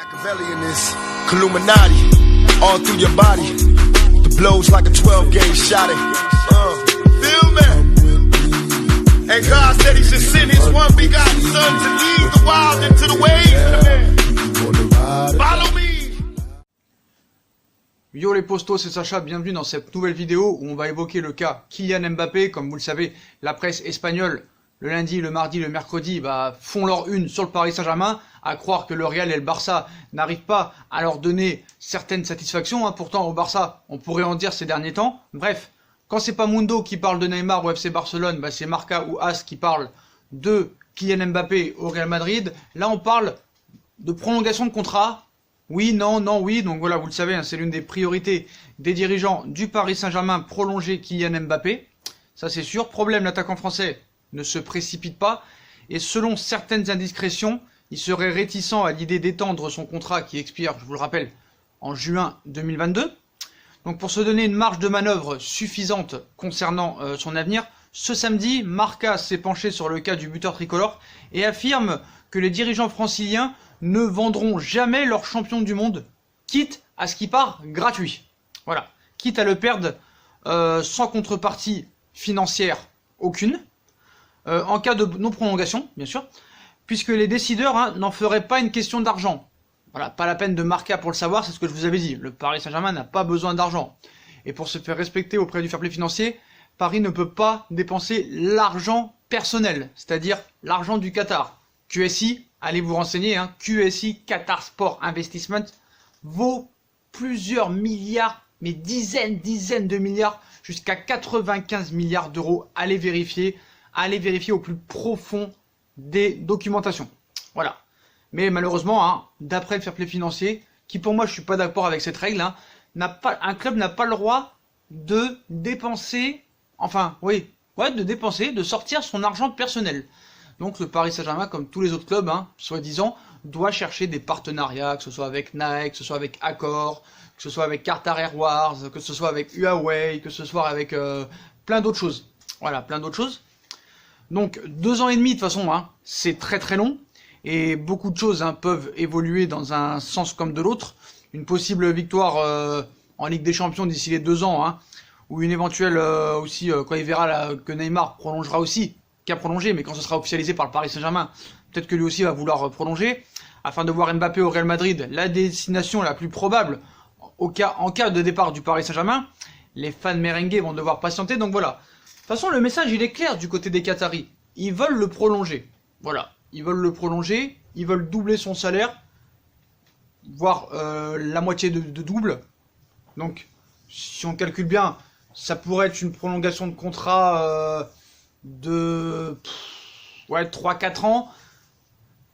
Machiavelli in this Illuminati, all through your body. The blows like a 12-gauge shot. Feel me? And God said He should send His one begotten Son to lead the wild into the ways. Follow me. Yo les postos, c'est Sacha, bienvenue dans cette nouvelle vidéo où on va évoquer le cas Kylian Mbappé. Comme vous le savez, la presse espagnole, le lundi, le mardi, le mercredi, font leur une sur le Paris Saint-Germain, à croire que le Real et le Barça n'arrivent pas à leur donner certaines satisfactions. Pourtant, au Barça, on pourrait en dire ces derniers temps. Bref, quand c'est pas Mundo qui parle de Neymar au FC Barcelone, c'est Marca ou As qui parle de Kylian Mbappé au Real Madrid. Là, on parle de prolongation de contrat. Oui, non, non, oui. Donc voilà, vous le savez, c'est l'une des priorités des dirigeants du Paris Saint-Germain, prolonger Kylian Mbappé. Ça, c'est sûr. Problème, l'attaquant français ne se précipite pas. Et selon certaines indiscrétions, il serait réticent à l'idée d'étendre son contrat qui expire, je vous le rappelle, en juin 2022. Donc pour se donner une marge de manœuvre suffisante concernant son avenir, ce samedi, Marca s'est penché sur le cas du buteur tricolore et affirme que les dirigeants franciliens ne vendront jamais leur champion du monde, quitte à ce qu'il part gratuit. Voilà, quitte à le perdre sans contrepartie financière aucune, en cas de non-prolongation, bien sûr, puisque les décideurs n'en feraient pas une question d'argent. Voilà, pas la peine de Marca pour le savoir, c'est ce que je vous avais dit. Le Paris Saint-Germain n'a pas besoin d'argent. Et pour se faire respecter auprès du fair play financier, Paris ne peut pas dépenser l'argent personnel, c'est-à-dire l'argent du Qatar. QSI, allez vous renseigner, QSI, Qatar Sport Investment, vaut plusieurs milliards, mais dizaines de milliards, jusqu'à 95 milliards d'euros. Allez vérifier au plus profond des documentations. Voilà. Mais malheureusement, d'après le fair play financier, qui pour moi je suis pas d'accord avec cette règle, un club n'a pas le droit de dépenser, de sortir son argent personnel. Donc le Paris Saint-Germain, comme tous les autres clubs, soi-disant, doit chercher des partenariats, que ce soit avec Nike, que ce soit avec Accor, que ce soit avec Qatar Airways, que ce soit avec Huawei, que ce soit avec plein d'autres choses. Voilà, plein d'autres choses. Donc 2 ans et demi de toute façon, c'est très très long. Et beaucoup de choses peuvent évoluer dans un sens comme de l'autre. Une possible victoire en Ligue des Champions d'ici les 2 ans, ou une éventuelle aussi, quand il verra que Neymar prolongera aussi, qui a prolongé, mais quand ce sera officialisé par le Paris Saint-Germain, peut-être que lui aussi va vouloir prolonger, afin de voir Mbappé au Real Madrid, la destination la plus probable en cas de départ du Paris Saint-Germain. Les fans merengues vont devoir patienter, donc voilà. De toute façon, le message il est clair du côté des Qataris. Ils veulent le prolonger. Voilà. Ils veulent le prolonger, ils veulent doubler son salaire, voire la moitié de double. Donc, si on calcule bien, ça pourrait être une prolongation de contrat de 3-4 ans,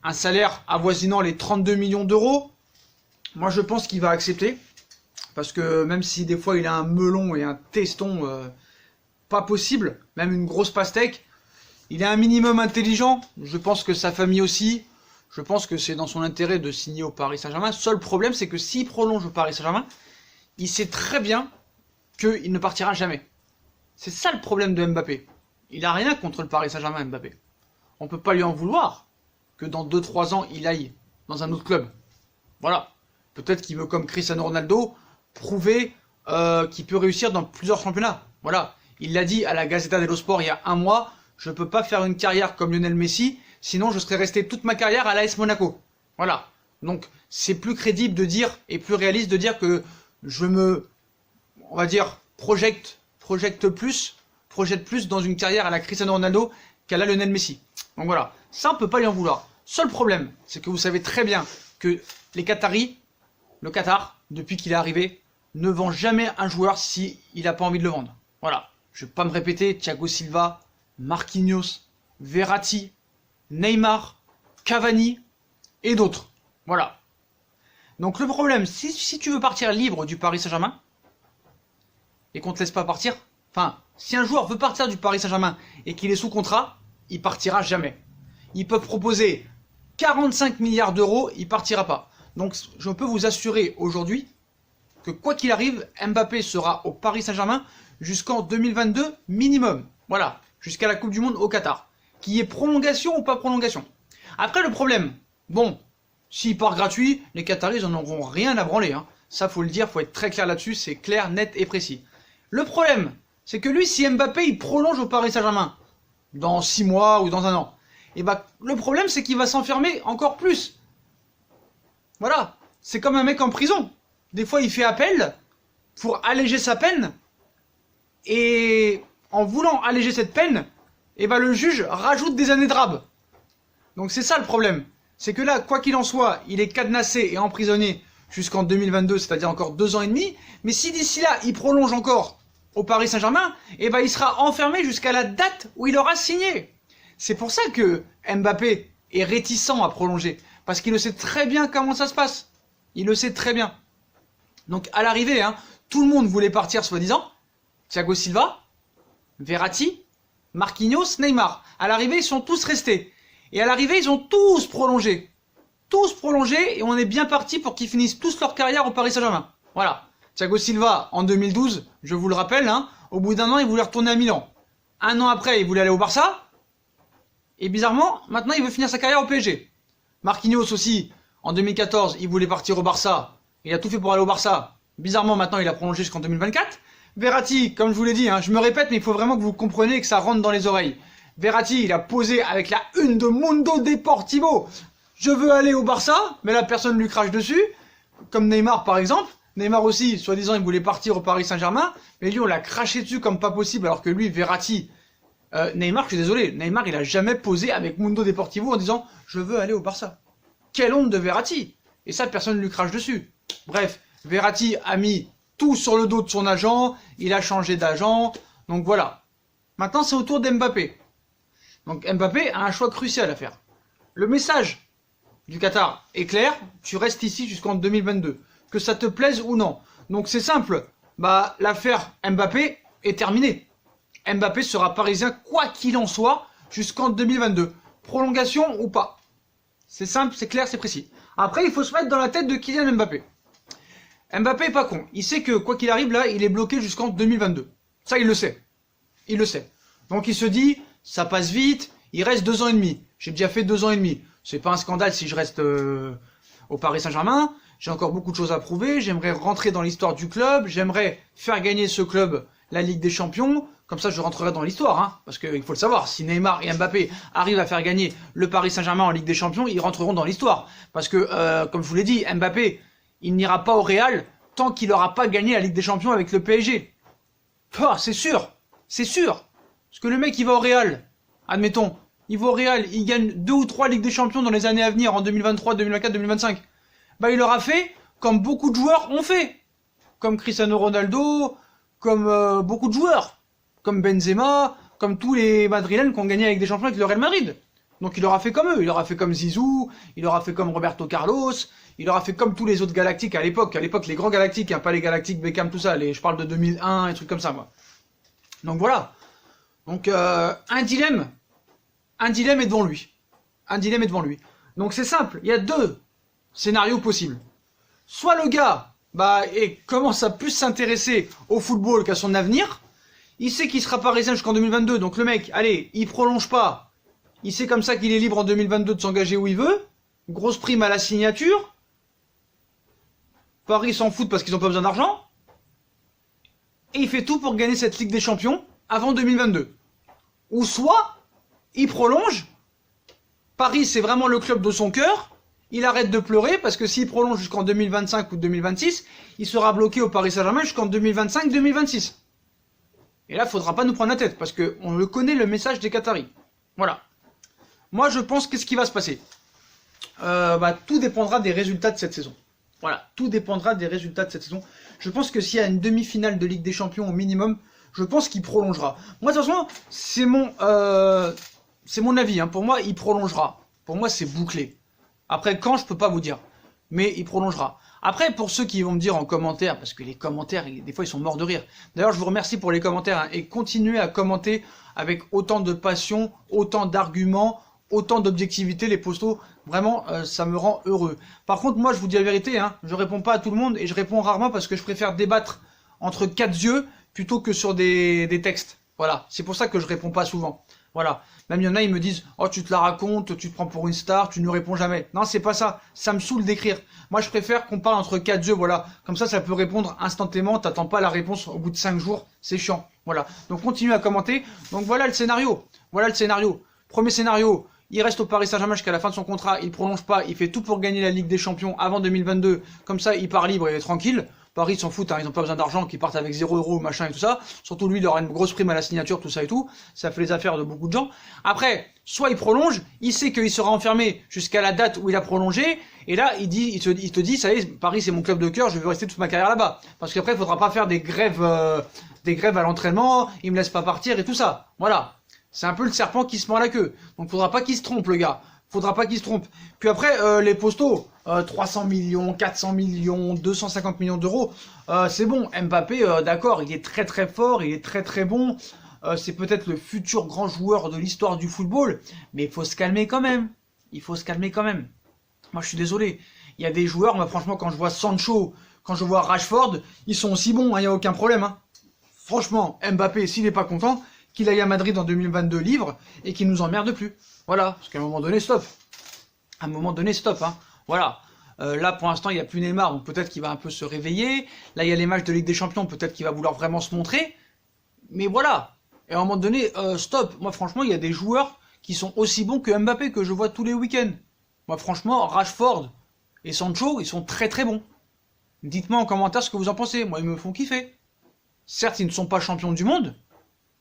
un salaire avoisinant les 32 millions d'euros. Moi, je pense qu'il va accepter, parce que même si des fois il a un melon et un teston pas possible, même une grosse pastèque, il est un minimum intelligent, je pense que sa famille aussi, je pense que c'est dans son intérêt de signer au Paris Saint-Germain. Seul problème, c'est que s'il prolonge au Paris Saint-Germain, il sait très bien qu'il ne partira jamais. C'est ça le problème de Mbappé. Il n'a rien contre le Paris Saint-Germain, Mbappé. On ne peut pas lui en vouloir que dans 2-3 ans, il aille dans un autre club. Voilà. Peut-être qu'il veut, comme Cristiano Ronaldo, prouver qu'il peut réussir dans plusieurs championnats. Voilà. Il l'a dit à la Gazzetta dello Sport il y a 1 mois. Je ne peux pas faire une carrière comme Lionel Messi, sinon je serais resté toute ma carrière à l'AS Monaco. Voilà. Donc c'est plus crédible de dire, et plus réaliste de dire que je me, projette plus dans une carrière à la Cristiano Ronaldo qu'à la Lionel Messi. Donc voilà, ça on peut pas lui en vouloir. Seul problème, c'est que vous savez très bien que les Qataris, le Qatar, depuis qu'il est arrivé, ne vend jamais un joueur s'il n'a pas envie de le vendre. Voilà. Je vais pas me répéter, Thiago Silva, Marquinhos, Verratti, Neymar, Cavani et d'autres. Voilà. Donc le problème, si tu veux partir libre du Paris Saint-Germain et qu'on te laisse pas partir, si un joueur veut partir du Paris Saint-Germain et qu'il est sous contrat, il partira jamais. Ils peuvent proposer 45 milliards d'euros, il partira pas. Donc je peux vous assurer aujourd'hui que quoi qu'il arrive, Mbappé sera au Paris Saint-Germain jusqu'en 2022 minimum. Voilà. Jusqu'à la Coupe du Monde au Qatar. Qu'il y ait prolongation ou pas prolongation. Après le problème, S'il part gratuit, les Qataris en auront rien à branler. Hein. Ça, faut le dire, faut être très clair là-dessus, c'est clair, net et précis. Le problème, c'est que lui, si Mbappé il prolonge au Paris Saint-Germain, dans 6 mois ou dans 1 an, et bah, le problème, c'est qu'il va s'enfermer encore plus. Voilà, c'est comme un mec en prison. Des fois, il fait appel pour alléger sa peine, et en voulant alléger cette peine, et bah, le juge rajoute des années de rab. Donc c'est ça le problème. C'est que là, quoi qu'il en soit, il est cadenassé et emprisonné jusqu'en 2022, c'est-à-dire encore 2 ans et demi. Mais si d'ici là, il prolonge encore au Paris Saint-Germain, eh ben, il sera enfermé jusqu'à la date où il aura signé. C'est pour ça que Mbappé est réticent à prolonger. Parce qu'il le sait très bien comment ça se passe. Il le sait très bien. Donc à l'arrivée, hein, tout le monde voulait partir soi-disant. Thiago Silva, Verratti, Marquinhos, Neymar. À l'arrivée, ils sont tous restés. Et à l'arrivée, ils ont tous prolongé. Tous prolongés, et on est bien parti pour qu'ils finissent tous leur carrière au Paris Saint-Germain. Voilà. Thiago Silva, en 2012, je vous le rappelle, hein, au bout d'1 an, il voulait retourner à Milan. 1 an après, il voulait aller au Barça. Et bizarrement, maintenant, il veut finir sa carrière au PSG. Marquinhos aussi, en 2014, il voulait partir au Barça. Il a tout fait pour aller au Barça. Bizarrement, maintenant, il a prolongé jusqu'en 2024. Verratti, comme je vous l'ai dit, hein, je me répète, mais il faut vraiment que vous compreniez et que ça rentre dans les oreilles. Verratti, il a posé avec la une de Mundo Deportivo. Je veux aller au Barça, mais là, personne lui crache dessus. Comme Neymar, par exemple. Neymar aussi, soi-disant, il voulait partir au Paris Saint-Germain. Mais lui, on l'a craché dessus comme pas possible, alors que lui, Verratti... Neymar, je suis désolé, Neymar, il a jamais posé avec Mundo Deportivo en disant « Je veux aller au Barça ». Quelle honte de Verratti. Et ça, personne ne lui crache dessus. Bref, Verratti a mis tout sur le dos de son agent, il a changé d'agent, donc voilà. Maintenant, c'est au tour d'Mbappé. Donc Mbappé a un choix crucial à faire. Le message du Qatar est clair, tu restes ici jusqu'en 2022, que ça te plaise ou non. Donc c'est simple, bah l'affaire Mbappé est terminée. Mbappé sera parisien quoi qu'il en soit jusqu'en 2022. Prolongation ou pas. C'est simple, c'est clair, c'est précis. Après, il faut se mettre dans la tête de Kylian Mbappé. Mbappé est pas con. Il sait que quoi qu'il arrive là, il est bloqué jusqu'en 2022. Ça, il le sait. Il le sait. Donc il se dit, ça passe vite, il reste 2 ans et demi. J'ai déjà fait 2 ans et demi. C'est pas un scandale si je reste au Paris Saint-Germain. J'ai encore beaucoup de choses à prouver. J'aimerais rentrer dans l'histoire du club. J'aimerais faire gagner ce club la Ligue des Champions. Comme ça, je rentrerai dans l'histoire, hein, parce qu'il faut le savoir, si Neymar et Mbappé arrivent à faire gagner le Paris Saint-Germain en Ligue des Champions, ils rentreront dans l'histoire. Parce que, comme je vous l'ai dit, Mbappé, il n'ira pas au Real tant qu'il n'aura pas gagné la Ligue des Champions avec le PSG. Oh, c'est sûr, c'est sûr. Parce que le mec, il va au Real, admettons, il va au Real, il gagne 2 ou 3 Ligues des Champions dans les années à venir, en 2023, 2024, 2025. Bah, il aura fait comme beaucoup de joueurs ont fait. Comme Cristiano Ronaldo, comme beaucoup de joueurs. Comme Benzema, comme tous les Madrilènes qui ont gagné avec des champions avec le Real Madrid. Donc il aura fait comme eux, il aura fait comme Zizou, il aura fait comme Roberto Carlos, il aura fait comme tous les autres galactiques à l'époque. À l'époque, les grands galactiques, hein, pas les galactiques Beckham, tout ça. Je parle de 2001 et trucs comme ça, moi. Donc voilà. Donc un dilemme est devant lui. Un dilemme est devant lui. Donc c'est simple, il y a 2 scénarios possibles. Soit le gars, commence à plus s'intéresser au football qu'à son avenir. Il sait qu'il sera parisien jusqu'en 2022, donc le mec, allez, il prolonge pas. Il sait comme ça qu'il est libre en 2022 de s'engager où il veut. Grosse prime à la signature. Paris s'en fout parce qu'ils n'ont pas besoin d'argent. Et il fait tout pour gagner cette Ligue des Champions avant 2022. Ou soit, il prolonge. Paris, c'est vraiment le club de son cœur. Il arrête de pleurer parce que s'il prolonge jusqu'en 2025 ou 2026, il sera bloqué au Paris Saint-Germain jusqu'en 2025-2026. Et là, il faudra pas nous prendre la tête, parce qu'on le connaît, le message des Qataris. Voilà. Moi, je pense qu'est-ce qui va se passer tout dépendra des résultats de cette saison. Voilà, tout dépendra des résultats de cette saison. Je pense que s'il y a une demi-finale de Ligue des Champions au minimum, je pense qu'il prolongera. Moi, de toute façon, c'est mon avis. Hein. Pour moi, il prolongera. Pour moi, c'est bouclé. Après, quand, je peux pas vous dire. Mais il prolongera. Après, pour ceux qui vont me dire en commentaire, parce que les commentaires, des fois, ils sont morts de rire. D'ailleurs, je vous remercie pour les commentaires, hein, et continuez à commenter avec autant de passion, autant d'arguments, autant d'objectivité, les postos. Vraiment, ça me rend heureux. Par contre, moi, je vous dis la vérité, hein, je réponds pas à tout le monde, et je réponds rarement parce que je préfère débattre entre 4 yeux plutôt que sur des textes. Voilà, c'est pour ça que je réponds pas souvent. Voilà. Même il y en a, ils me disent, oh, tu te la racontes, tu te prends pour une star, tu ne réponds jamais. Non, c'est pas ça. Ça me saoule d'écrire. Moi, je préfère qu'on parle entre quatre yeux, voilà. Comme ça peut répondre instantanément. T'attends pas la réponse au bout de 5 jours. C'est chiant. Voilà. Donc, continue à commenter. Donc, voilà le scénario. Voilà le scénario. Premier scénario. Il reste au Paris Saint-Germain jusqu'à la fin de son contrat. Il prolonge pas. Il fait tout pour gagner la Ligue des Champions avant 2022. Comme ça, il part libre et est tranquille. Paris s'en foutent, hein, ils n'ont pas besoin d'argent, qu'ils partent avec 0 €, machin et tout ça. Surtout lui, il aura une grosse prime à la signature, tout ça et tout. Ça fait les affaires de beaucoup de gens. Après, soit il prolonge, il sait qu'il sera enfermé jusqu'à la date où il a prolongé, et là, il te dit, ça y est, Paris c'est mon club de cœur, je veux rester toute ma carrière là-bas. Parce qu'après, il faudra pas faire des grèves à l'entraînement, il me laisse pas partir et tout ça. Voilà. C'est un peu le serpent qui se mord la queue. Donc, faudra pas qu'il se trompe, le gars. Faudra pas qu'il se trompe. Puis après, les postaux, 300 millions, 400 millions, 250 millions d'euros, c'est bon. Mbappé, d'accord, il est très très fort, il est très très bon. C'est peut-être le futur grand joueur de l'histoire du football, mais il faut se calmer quand même. Il faut se calmer quand même. Moi, je suis désolé. Il y a des joueurs, moi franchement, quand je vois Sancho, quand je vois Rashford, ils sont aussi bons, il n'y a aucun problème. Hein. Franchement, Mbappé, s'il n'est pas content, qu'il aille à Madrid en 2022 libre et qu'il nous emmerde plus. Voilà, parce qu'à un moment donné, stop. À un moment donné, stop. Hein. Voilà. Là, pour l'instant, il n'y a plus Neymar, donc peut-être qu'il va un peu se réveiller. Là, il y a les matchs de Ligue des Champions, peut-être qu'il va vouloir vraiment se montrer. Mais voilà. Et à un moment donné, stop. Moi, franchement, il y a des joueurs qui sont aussi bons que Mbappé, que je vois tous les week-ends. Moi, franchement, Rashford et Sancho, ils sont très très bons. Dites-moi en commentaire ce que vous en pensez. Moi, ils me font kiffer. Certes, ils ne sont pas champions du monde.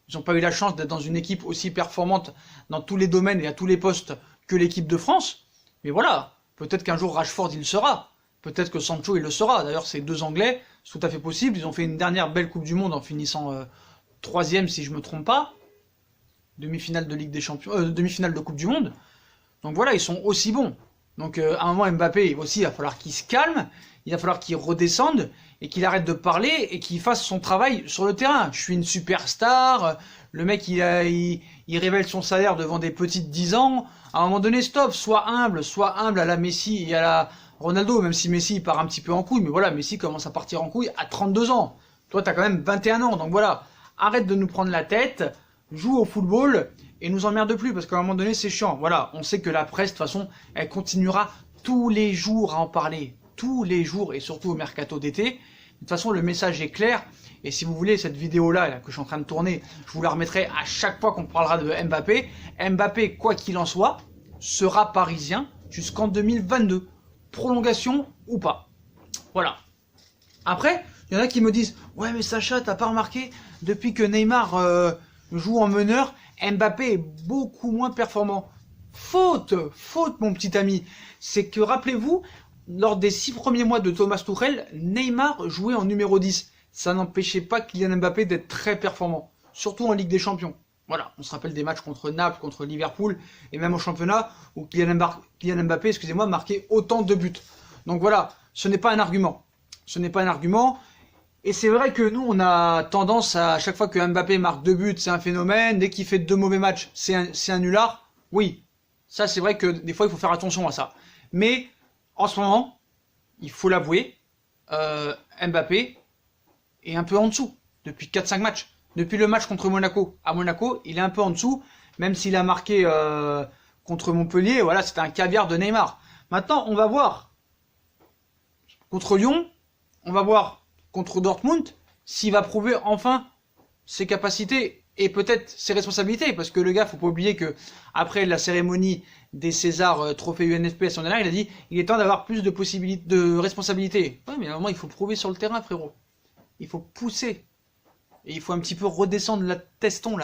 Ils n'ont pas eu la chance d'être dans une équipe aussi performante dans tous les domaines et à tous les postes que l'équipe de France. Mais voilà, peut-être qu'un jour Rashford il le sera. Peut-être que Sancho il le sera. D'ailleurs, ces deux Anglais, c'est tout à fait possible. Ils ont fait une dernière belle Coupe du Monde en finissant 3e si je me trompe pas. Demi-finale de Ligue des Champions, demi-finale de Coupe du Monde. Donc voilà, ils sont aussi bons. Donc à un moment Mbappé aussi, il va falloir qu'il se calme. Il va falloir qu'il redescende et qu'il arrête de parler et qu'il fasse son travail sur le terrain. Je suis une superstar, le mec il révèle son salaire devant des petites 10 ans. À un moment donné, stop, sois humble à la Messi et à la Ronaldo, même si Messi il part un petit peu en couille, mais voilà, Messi commence à partir en couille à 32 ans. Toi, t'as quand même 21 ans, donc voilà, arrête de nous prendre la tête, joue au football et nous emmerde plus, parce qu'à un moment donné, c'est chiant. Voilà, on sait que la presse, de toute façon, elle continuera tous les jours à en parler. Tous les jours, et surtout au mercato d'été. De toute façon, le message est clair. Et si vous voulez, cette vidéo-là que je suis en train de tourner, je vous la remettrai à chaque fois qu'on parlera de Mbappé. Mbappé, quoi qu'il en soit, sera parisien jusqu'en 2022. Prolongation ou pas. Voilà. Après, il y en a qui me disent « Ouais, mais Sacha, t'as pas remarqué, depuis que Neymar joue en meneur, Mbappé est beaucoup moins performant. » Faute, mon petit ami. C'est que, rappelez-vous, lors des 6 premiers mois de Thomas Tuchel, Neymar jouait en numéro 10. Ça n'empêchait pas Kylian Mbappé d'être très performant, surtout en Ligue des Champions. Voilà, on se rappelle des matchs contre Naples, contre Liverpool, et même au championnat, où Kylian Mbappé, excusez-moi, marquait autant de buts. Donc voilà, ce n'est pas un argument. Ce n'est pas un argument. Et c'est vrai que nous, on a tendance à chaque fois que Mbappé marque 2 buts, c'est un phénomène. Dès qu'il fait 2 mauvais matchs, c'est un nulard. Oui, ça c'est vrai que des fois, il faut faire attention à ça. Mais en ce moment, il faut l'avouer, Mbappé est un peu en dessous depuis 4-5 matchs. Depuis le match contre Monaco. À Monaco, il est un peu en dessous, même s'il a marqué contre Montpellier. Voilà, c'était un caviar de Neymar. Maintenant, on va voir contre Lyon, on va voir contre Dortmund, s'il va prouver enfin ses capacités et peut-être ses responsabilités. Parce que le gars, faut pas oublier que après la cérémonie des Césars trophée UNFP à son dernier, il a dit il est temps d'avoir plus de possibilités, de responsabilités. Ouais, mais à un moment, il faut prouver sur le terrain, frérot. Il faut pousser. Et il faut un petit peu redescendre le teston,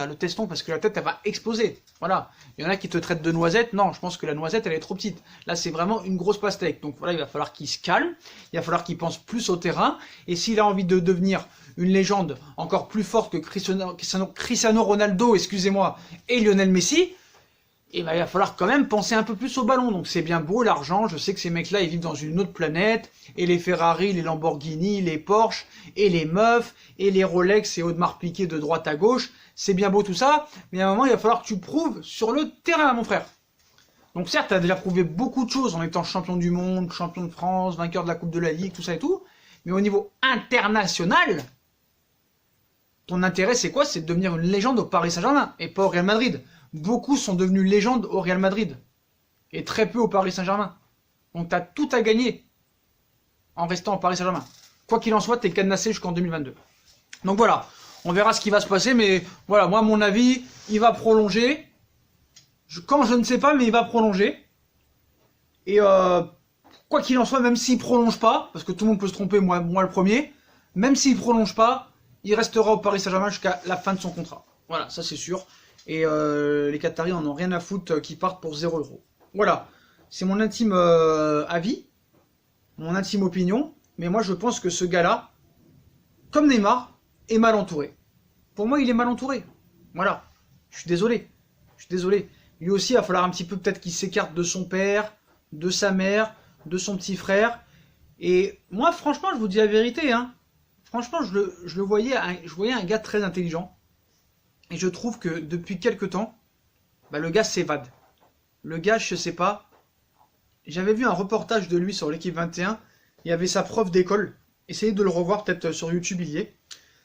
parce que la tête, elle va exploser. Voilà. Il y en a qui te traitent de noisette. Non, je pense que la noisette, elle est trop petite. Là, c'est vraiment une grosse pastèque. Donc voilà, il va falloir qu'il se calme. Il va falloir qu'il pense plus au terrain. Et s'il a envie de devenir une légende encore plus forte que Cristiano Ronaldo, excusez-moi, et Lionel Messi, et ben, il va falloir quand même penser un peu plus au ballon. Donc c'est bien beau l'argent, je sais que ces mecs-là, ils vivent dans une autre planète, et les Ferrari, les Lamborghini, les Porsche, et les meufs, et les Rolex et Audemars Piguet de droite à gauche, c'est bien beau tout ça, mais à un moment, il va falloir que tu prouves sur le terrain, mon frère. Donc certes, tu as déjà prouvé beaucoup de choses en étant champion du monde, champion de France, vainqueur de la Coupe de la Ligue, tout ça et tout, mais au niveau international, ton intérêt c'est quoi? C'est de devenir une légende au Paris Saint-Germain, et pas au Real Madrid. beaucoup sont devenus légendes au Real Madrid. Et très peu au Paris Saint-Germain. Donc tu as tout à gagner en restant au Paris Saint-Germain. Quoi qu'il en soit, tu es cadenassé jusqu'en 2022. Donc voilà, on verra ce qui va se passer. Mais voilà, moi, mon avis, il va prolonger. Quand je ne sais pas, mais il va prolonger. Et quoi qu'il en soit, même s'il prolonge pas, parce que tout le monde peut se tromper, moi le premier, même s'il prolonge pas, il restera au Paris Saint-Germain jusqu'à la fin de son contrat. Voilà, ça c'est sûr. Et les Qataris en ont rien à foutre qu'ils partent pour 0 €. Voilà, c'est mon intime avis, mon intime opinion. Mais moi je pense que ce gars-là, comme Neymar, est mal entouré. Pour moi, il est mal entouré. Voilà, je suis désolé. Je suis désolé. Lui aussi, il va falloir un petit peu peut-être qu'il s'écarte de son père, de sa mère, de son petit frère. Et moi, franchement, je vous dis la vérité, hein. Franchement, je voyais un gars très intelligent. Et je trouve que depuis quelques temps, bah, le gars s'évade. Le gars, je sais pas. J'avais vu un reportage de lui sur l'équipe 21. Il y avait sa prof d'école. Essayez de le revoir peut-être sur YouTube, il y est.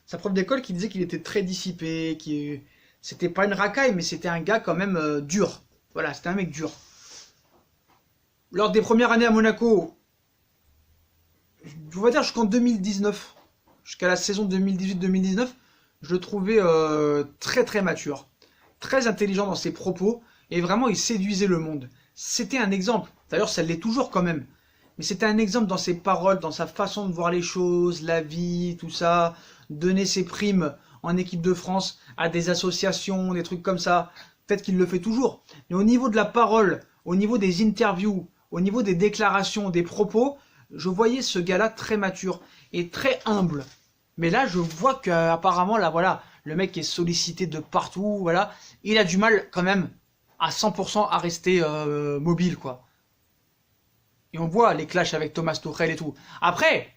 Sa prof d'école qui disait qu'il était très dissipé, c'était pas une racaille, mais c'était un gars quand même dur. Voilà, c'était un mec dur. Lors des premières années à Monaco, je vais dire jusqu'en 2019, jusqu'à la saison 2018-2019, je le trouvais très très mature, très intelligent dans ses propos, et vraiment il séduisait le monde. C'était un exemple, d'ailleurs ça l'est toujours quand même, mais c'était un exemple dans ses paroles, dans sa façon de voir les choses, la vie, tout ça, donner ses primes en équipe de France à des associations, des trucs comme ça. Peut-être qu'il le fait toujours. Mais au niveau de la parole, au niveau des interviews, au niveau des déclarations, des propos, je voyais ce gars-là très mature et très humble. Mais là, je vois qu'apparemment, là, voilà, le mec est sollicité de partout, voilà. Il a du mal quand même à 100% à rester mobile, quoi. Et on voit les clashs avec Thomas Tuchel et tout. Après,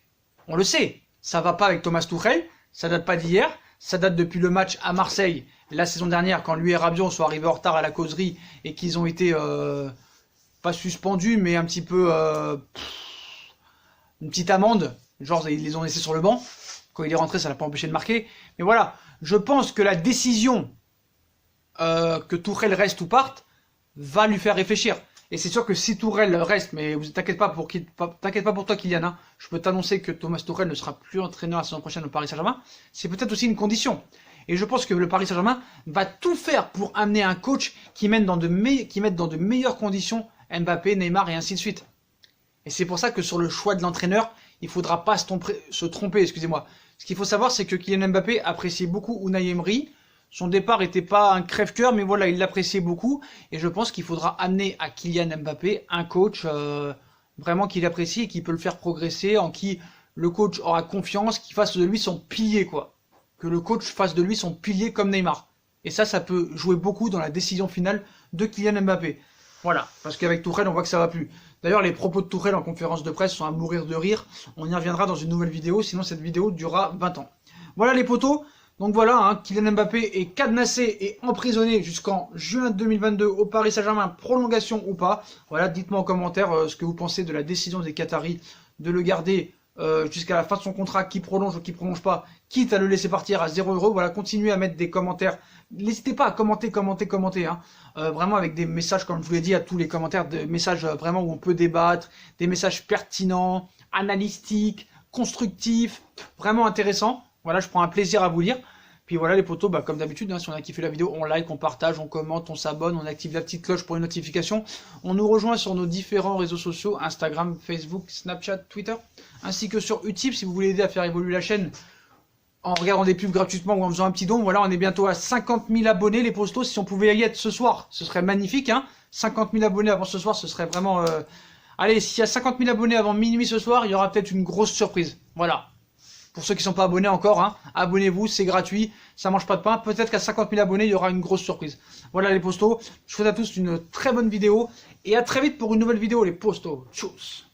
on le sait, ça va pas avec Thomas Tuchel, ça date pas d'hier, ça date depuis le match à Marseille, la saison dernière, quand lui et Rabiot sont arrivés en retard à la causerie et qu'ils ont été, pas suspendus, mais un petit peu, une petite amende, genre ils les ont laissés sur le banc. Quand il est rentré, ça l'a pas empêché de marquer. Mais voilà, je pense que la décision que Tuchel reste ou parte va lui faire réfléchir. Et c'est sûr que si Tuchel reste, mais t'inquiète pas pour toi Kylian, hein, je peux t'annoncer que Thomas Tuchel ne sera plus entraîneur la saison prochaine au Paris Saint-Germain. C'est peut-être aussi une condition. Et je pense que le Paris Saint-Germain va tout faire pour amener un coach qui mette dans de meilleures conditions Mbappé, Neymar et ainsi de suite. Et c'est pour ça que sur le choix de l'entraîneur, il ne faudra pas se tromper, excusez-moi. Ce qu'il faut savoir, c'est que Kylian Mbappé appréciait beaucoup Unai Emery. Son départ n'était pas un crève-cœur, mais voilà, il l'appréciait beaucoup. Et je pense qu'il faudra amener à Kylian Mbappé un coach vraiment qu'il apprécie et qui peut le faire progresser, en qui le coach aura confiance, qui fasse de lui son pilier, quoi. Que le coach fasse de lui son pilier comme Neymar. Et ça peut jouer beaucoup dans la décision finale de Kylian Mbappé. Voilà, parce qu'avec Tuchel, on voit que ça va plus. D'ailleurs, les propos de Tuchel en conférence de presse sont à mourir de rire. On y reviendra dans une nouvelle vidéo, sinon cette vidéo durera 20 ans. Voilà les potos. Donc voilà, hein, Kylian Mbappé est cadenassé et emprisonné jusqu'en juin 2022 au Paris Saint-Germain, prolongation ou pas. Voilà, dites-moi en commentaire ce que vous pensez de la décision des Qataris de le garder jusqu'à la fin de son contrat, qui prolonge ou qui prolonge pas, quitte à le laisser partir à 0 €. Voilà, continuez à mettre des commentaires. N'hésitez pas à commenter, hein. Vraiment avec des messages, comme je vous l'ai dit, à tous les commentaires, des messages vraiment où on peut débattre, des messages pertinents, analytiques, constructifs, vraiment intéressants. Voilà, je prends un plaisir à vous lire. Puis voilà les potos, comme d'habitude, hein, si on a kiffé la vidéo, on like, on partage, on commente, on s'abonne, on active la petite cloche pour une notification. On nous rejoint sur nos différents réseaux sociaux, Instagram, Facebook, Snapchat, Twitter, ainsi que sur Utip si vous voulez aider à faire évoluer la chaîne en regardant des pubs gratuitement ou en faisant un petit don. Voilà, on est bientôt à 50 000 abonnés les postos. Si on pouvait y être ce soir, ce serait magnifique, hein. 50 000 abonnés avant ce soir, ce serait vraiment... Allez, s'il y a 50 000 abonnés avant minuit ce soir, il y aura peut-être une grosse surprise. Voilà. Pour ceux qui ne sont pas abonnés encore, hein, abonnez-vous, c'est gratuit, ça mange pas de pain. Peut-être qu'à 50 000 abonnés, il y aura une grosse surprise. Voilà les postos, je vous souhaite à tous une très bonne vidéo. Et à très vite pour une nouvelle vidéo les postos. Tchuss.